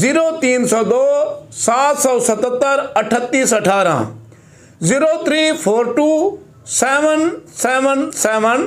0302 777 3818 0342 777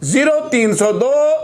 0302